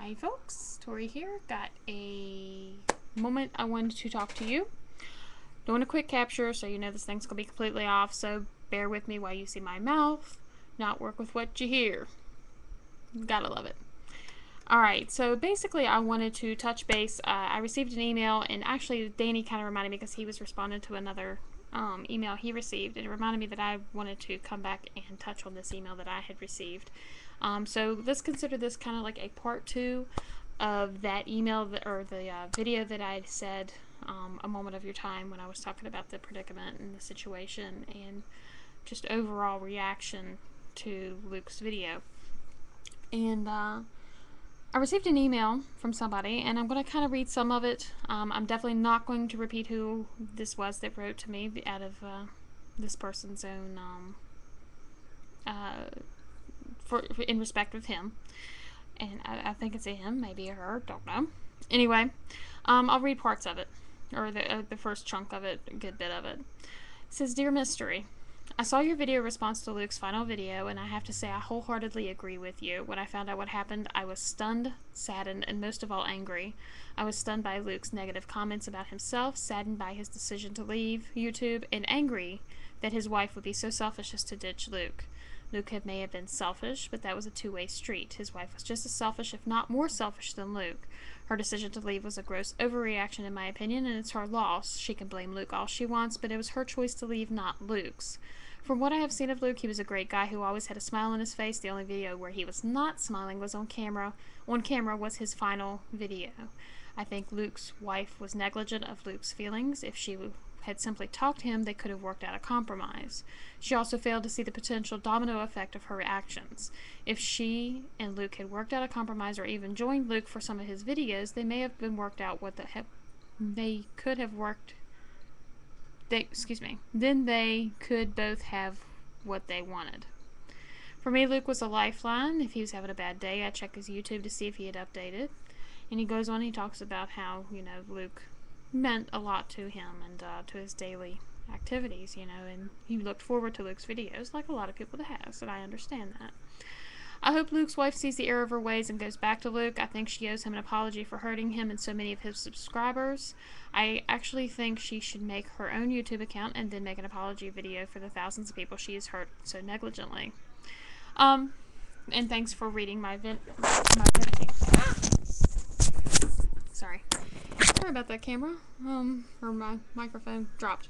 Hi folks, Tori here. Got a moment I wanted to talk to you. Doing a quick capture so you know this thing's gonna be completely off, so bear with me while you see my mouth, not work with what you hear. Gotta love it. Alright, so basically I wanted to touch base. I received an email, and actually Danny kind of reminded me because he was responding to another email he received, and it reminded me that I wanted to come back and touch on this email that I had received. So let's consider this kind of like a part 2 of that email or the video that I said a moment of your time when I was talking about the predicament and the situation and just overall reaction to Luke's video. And I received an email from somebody, and I'm going to kind of read some of it. I'm definitely not going to repeat who this was that wrote to me out of this person's own in respect of him. And I think it's a him, maybe a her, don't know. Anyway, I'll read parts of it, or the first chunk of it, a good bit of it. It says, "Dear Mystery, I saw your video response to Luke's final video, and I have to say I wholeheartedly agree with you. When I found out what happened, I was stunned, saddened, and most of all angry. I was stunned by Luke's negative comments about himself, saddened by his decision to leave YouTube, and angry that his wife would be so selfish as to ditch Luke. Luke may have been selfish, but that was a two-way street. His wife was just as selfish, if not more selfish, than Luke. Her decision to leave was a gross overreaction, in my opinion, and it's her loss. She can blame Luke all she wants, but it was her choice to leave, not Luke's. From what I have seen of Luke, he was a great guy who always had a smile on his face. The only video where he was not smiling was on camera. On camera was his final video. I think Luke's wife was negligent of Luke's feelings. If she had simply talked to him, they could have worked out a compromise. She also failed to see the potential domino effect of her actions. If she and Luke had worked out a compromise or even joined Luke for some of his videos, they may have been worked out what they could have worked. Then they could both have what they wanted. For me, Luke was a lifeline. If he was having a bad day, I'd check his YouTube to see if he had updated. And he goes on, he talks about how, Luke meant a lot to him and to his daily activities, and he looked forward to Luke's videos like a lot of people have, and I understand that. I hope Luke's wife sees the error of her ways and goes back to Luke. I think she owes him an apology for hurting him and so many of his subscribers. I actually think she should make her own YouTube account and then make an apology video for the thousands of people she has hurt so negligently." And thanks for reading my Sorry about that camera. Or my microphone dropped.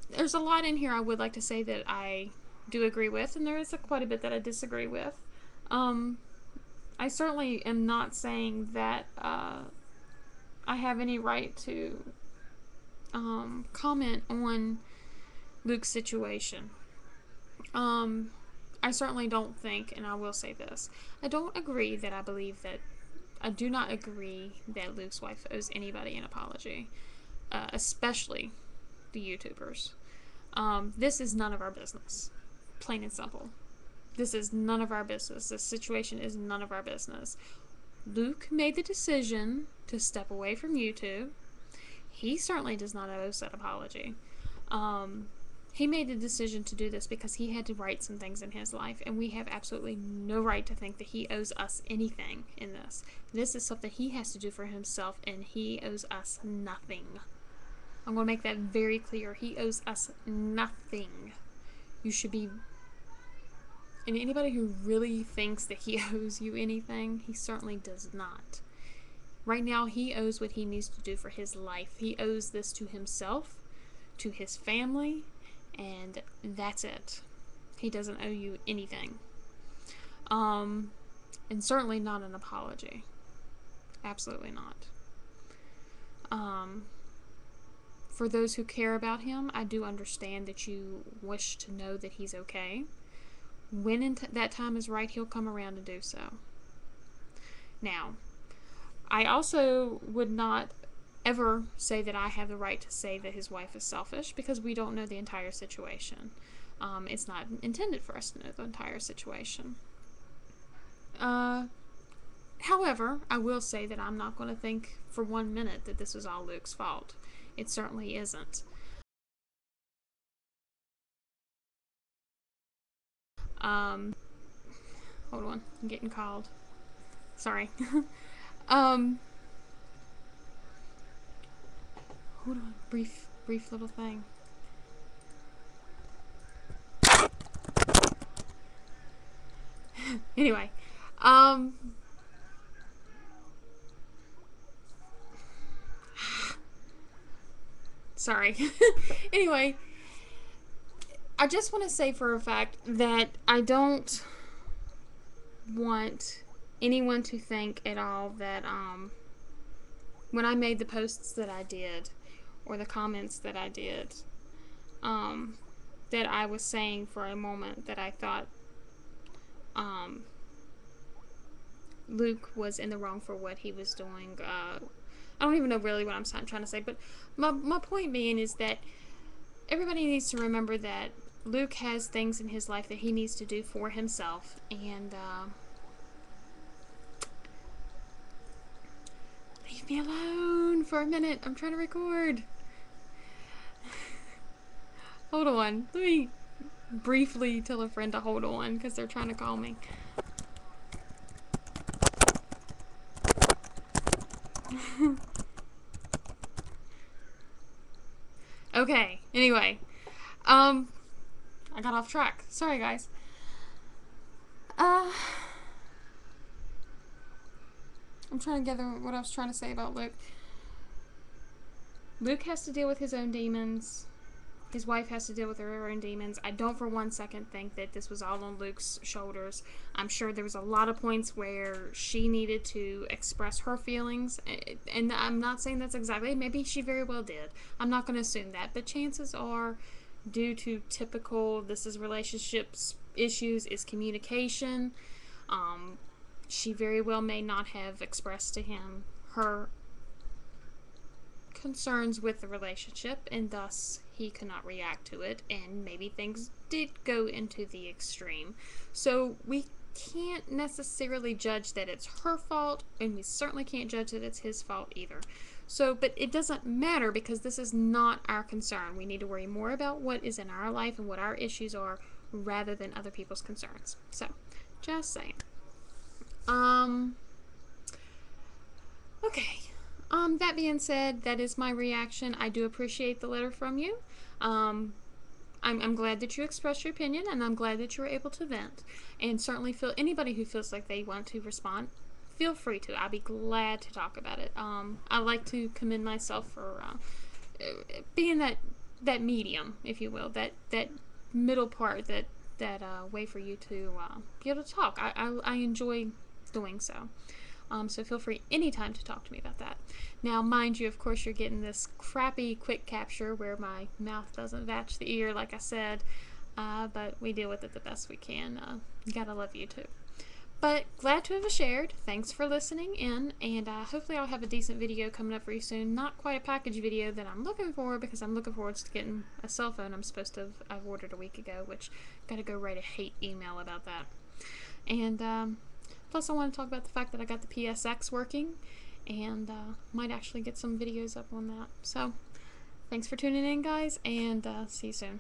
There's a lot in here I would like to say that I do agree with, and there is quite a bit that I disagree with. I certainly am not saying that I have any right to comment on Luke's situation. I certainly don't think, and I will say this, I do not agree that Luke's wife owes anybody an apology, especially the YouTubers. This is none of our business. Plain and simple. This is none of our business. This situation is none of our business. Luke made the decision to step away from YouTube. He certainly does not owe that apology. He made the decision to do this because he had to right some things in his life, and we have absolutely no right to think that he owes us anything in this. This is something he has to do for himself, and he owes us nothing. I'm going to make that very clear. He owes us nothing. You should be... And anybody who really thinks that he owes you anything, he certainly does not. Right now, he owes what he needs to do for his life. He owes this to himself, to his family, and that's it. He doesn't owe you anything. And certainly not an apology. Absolutely not. For those who care about him, I do understand that you wish to know that he's okay. When that time is right, he'll come around and do so. Now, I also would not ever say that I have the right to say that his wife is selfish, because we don't know the entire situation. It's not intended for us to know the entire situation. However, I will say that I'm not going to think for 1 minute that this was all Luke's fault. It certainly isn't. Hold on, I'm getting called. Sorry. Hold on. Brief little thing. Anyway. Sorry. Anyway, I just want to say for a fact that I don't want anyone to think at all that when I made the posts that I did or the comments that I did, that I was saying for a moment that I thought Luke was in the wrong for what he was doing. I don't even know really what I'm trying to say, but my point being is that everybody needs to remember that Luke has things in his life that he needs to do for himself, and leave me alone for a minute. I'm trying to record. Hold on. Let me briefly tell a friend to hold on because they're trying to call me. Okay, anyway. I got off track. Sorry, guys. I'm trying to gather what I was trying to say about Luke. Luke has to deal with his own demons. His wife has to deal with her own demons. I don't for one second think that this was all on Luke's shoulders. I'm sure there was a lot of points where she needed to express her feelings, and I'm not saying that's exactly. Maybe she very well did. I'm not going to assume that, but chances are, due to typical this is relationships issues, is communication. She very well may not have expressed to him her concerns with the relationship, and thus he could not react to it, and maybe things did go into the extreme. So we can't necessarily judge that it's her fault, and we certainly can't judge that it's his fault either. So, but it doesn't matter because this is not our concern. We need to worry more about what is in our life and what our issues are rather than other people's concerns. So, just saying. Okay. That being said, that is my reaction. I do appreciate the letter from you. I'm glad that you expressed your opinion, and I'm glad that you were able to vent. And certainly feel anybody who feels like they want to respond, feel free to. I'll be glad to talk about it. I like to commend myself for being that medium, if you will, that middle part, that way for you to be able to talk. I enjoy doing so. So feel free anytime to talk to me about that. Now, mind you, of course, you're getting this crappy quick capture where my mouth doesn't match the ear, like I said, but we deal with it the best we can. Gotta love you too. But glad to have shared. Thanks for listening in, and hopefully I'll have a decent video coming up for you soon. Not quite a package video that I'm looking for, because I'm looking forward to getting a cell phone I've ordered a week ago, which gotta go write a hate email about that. And plus, I want to talk about the fact that I got the PSX working, and might actually get some videos up on that. So, thanks for tuning in, guys, and see you soon.